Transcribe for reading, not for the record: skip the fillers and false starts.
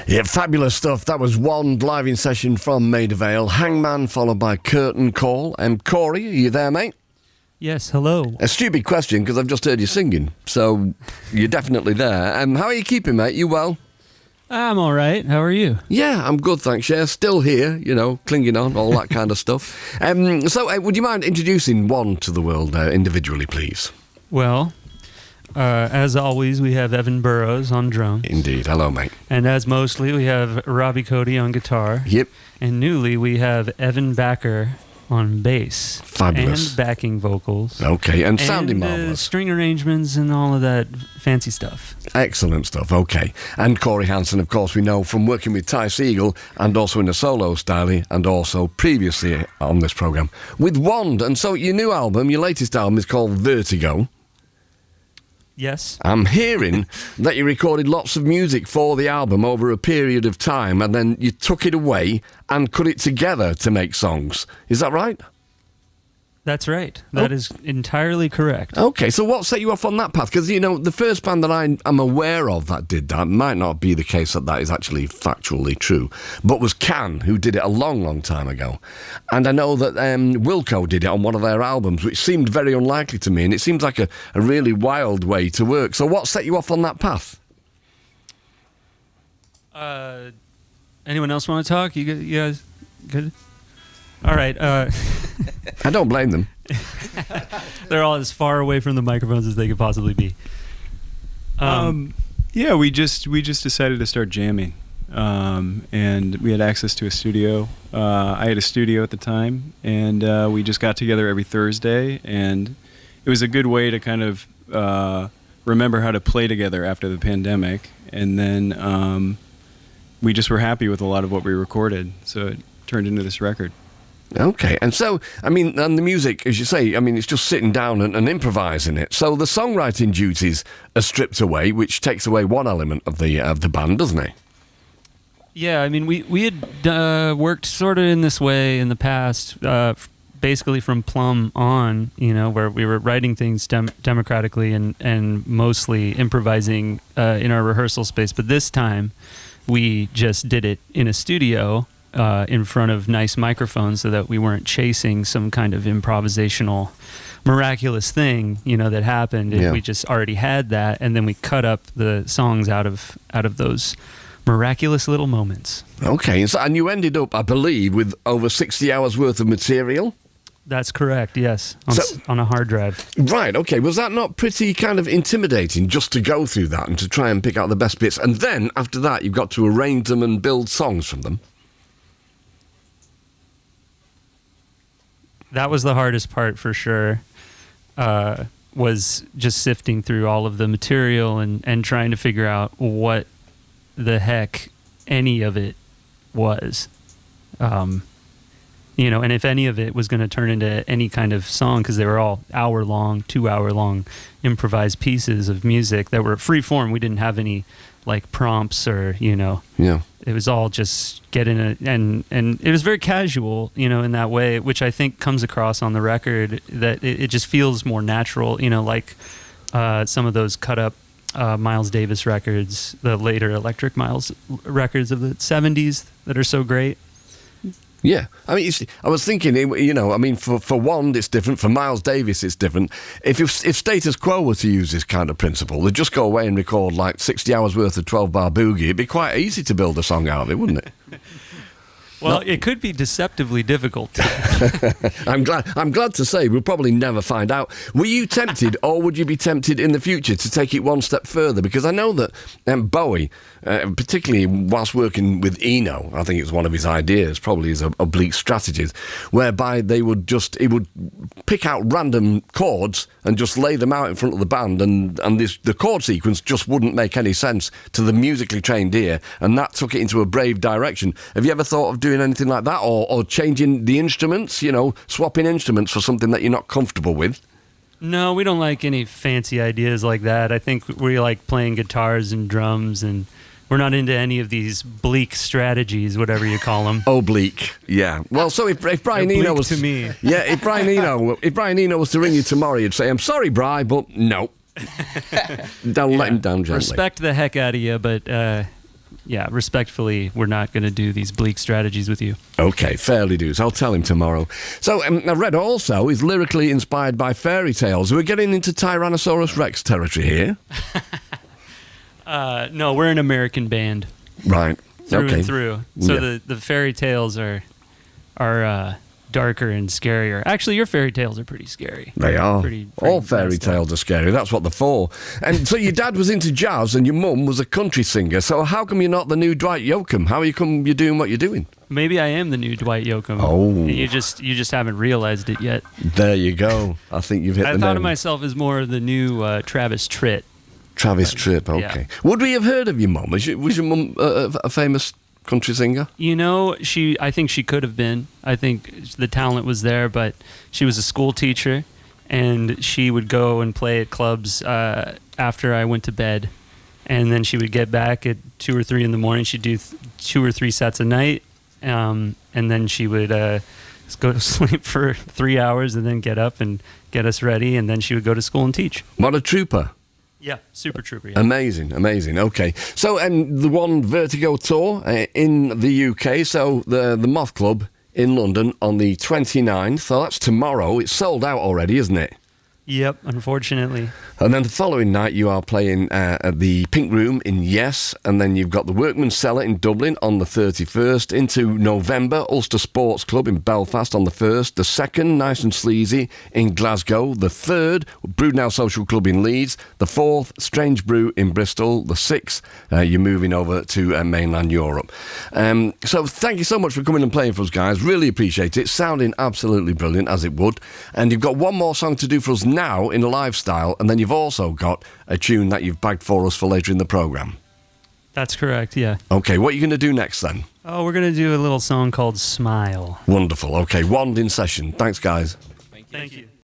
Yeah, fabulous stuff. That was one live in session from Maida Vale. Hangman, followed by Curtain Call. Corey, are you there, mate? Yes, hello. A stupid question, because I've just heard you singing, so you're definitely there. How are you keeping, mate? You well? I'm all right. How are you? Yeah, I'm good, thanks. Yeah, still here, clinging on, all that kind of stuff. Would you mind introducing one to the world individually, please? Well, as always, we have Evan Burrows on drums. Indeed. Hello, mate. And as mostly, we have Robbie Cody on guitar. Yep. And newly, we have Evan Backer on bass. Fabulous. And backing vocals. Okay, and sounding marvellous. String arrangements and all of that fancy stuff. Excellent stuff, okay. And Corey Hansen, of course, we know from working with Ty Siegel and also in a solo style and also previously on this programme with Wand. And so your new album, your latest album, is called Vertigo. Yes. I'm hearing that you recorded lots of music for the album over a period of time and then you took it away and cut it together to make songs. Is that right? That's right. That is entirely correct. Okay, so what set you off on that path? Because, the first band that I'm aware of that did that, might not be the case that is actually factually true, but was Can, who did it a long, long time ago. And I know that Wilco did it on one of their albums, which seemed very unlikely to me, and it seems like a really wild way to work. So what set you off on that path? Anyone else want to talk? You guys good? All right. I don't blame them. They're all as far away from the microphones as they could possibly be. Yeah, we just decided to start jamming, and we had access to a studio. I had a studio at the time, and we just got together every Thursday, and it was a good way to kind of remember how to play together after the pandemic. And then we just were happy with a lot of what we recorded, so it turned into this record. Okay, and so, and the music, as you say, it's just sitting down and improvising it. So the songwriting duties are stripped away, which takes away one element of the band, doesn't it? Yeah, we had worked sort of in this way in the past, basically from Plum on, where we were writing things democratically and mostly improvising in our rehearsal space. But this time, we just did it in a studio in front of nice microphones so that we weren't chasing some kind of improvisational miraculous thing, that happened. Yeah. We just already had that, and then we cut up the songs out of those miraculous little moments. Okay, and you ended up, I believe, with over 60 hours worth of material? That's correct, yes, on a hard drive. Right, okay. Was that not pretty kind of intimidating just to go through that and to try and pick out the best bits? And then, after that, you've got to arrange them and build songs from them? That was the hardest part for sure, was just sifting through all of the material and trying to figure out what the heck any of it was. And if any of it was going to turn into any kind of song, because they were all hour-long, 2-hour-long improvised pieces of music that were free form. We didn't have any prompts or, Yeah. It was all just get in it, and it was very casual, in that way, which I think comes across on the record, that it just feels more natural, some of those cut up Miles Davis records, the later Electric Miles records of the 70s that are so great. Yeah, I was thinking, for Wand it's different, for Miles Davis it's different. If Status Quo were to use this kind of principle, they'd just go away and record 60 hours worth of 12-bar boogie. It'd be quite easy to build a song out of it, wouldn't it? Well, it could be deceptively difficult. I'm glad to say we'll probably never find out. Were you tempted, or would you be tempted in the future to take it one step further? Because I know that Bowie, particularly whilst working with Eno, I think it was one of his ideas, probably his oblique strategies, whereby he would pick out random chords and just lay them out in front of the band, and the chord sequence just wouldn't make any sense to the musically trained ear, and that took it into a brave direction. Have you ever thought of doing anything like that, or changing the instruments, swapping instruments for something that you're not comfortable with? No, we don't like any fancy ideas like that. I think we like playing guitars and drums, and we're not into any of these bleak strategies, whatever you call them. Oblique, yeah. Well, so if Brian Eno was to me, yeah, if Brian Eno was to ring you tomorrow, you'd say, "I'm sorry, Bri, but no." Don't let him down gently. Respect the heck out of you, but yeah, respectfully, we're not going to do these bleak strategies with you. Okay, fairly dues. I'll tell him tomorrow. So, I read also he's lyrically inspired by fairy tales. We're getting into Tyrannosaurus Rex territory here. No, we're an American band. Right. Through okay. and through. So Yeah. the fairy tales are darker and scarier. Actually, your fairy tales are pretty scary. They are. Pretty All fairy messed up. tales are scary. That's what they're for. And so your dad was into jazz and your mum was a country singer. So how come you're not the new Dwight Yoakam? How come you're doing what you're doing? Maybe I am the new Dwight Yoakam. Oh. And you just haven't realized it yet. There you go. I think you've hit I the thought nail. of myself as more the new Travis Tritt. Travis Tripp, okay. Yeah. Would we have heard of your mum? Was your mum a famous country singer? You know, I think she could have been. I think the talent was there, but she was a school teacher, and she would go and play at clubs after I went to bed, and then she would get back at 2 or 3 in the morning. She'd do 2 or 3 sets a night, and then she would go to sleep for 3 hours and then get up and get us ready, and then she would go to school and teach. What a trooper. Yeah, super trooper. Yeah. Amazing. Okay. So, the one Vertigo tour in the UK, so the Moth Club in London on the 29th, so that's tomorrow. It's sold out already, isn't it? Yep, unfortunately. And then the following night you are playing at the Pink Room in Yes, and then you've got the Workman's Cellar in Dublin on the 31st, into November, Ulster Sports Club in Belfast on the 1st, the 2nd, Nice and Sleazy in Glasgow, the 3rd, Broodnow Social Club in Leeds, the 4th, Strange Brew in Bristol, the 6th, you're moving over to mainland Europe. So thank you so much for coming and playing for us, guys. Really appreciate it. Sounding absolutely brilliant, as it would. And you've got one more song to do for us now in a live style, and then you've also got a tune that you've bagged for us for later in the programme. That's correct, yeah. Okay, what are you going to do next then? Oh, we're going to do a little song called Smile. Wonderful. Okay, wand in session. Thanks, guys. Thank you.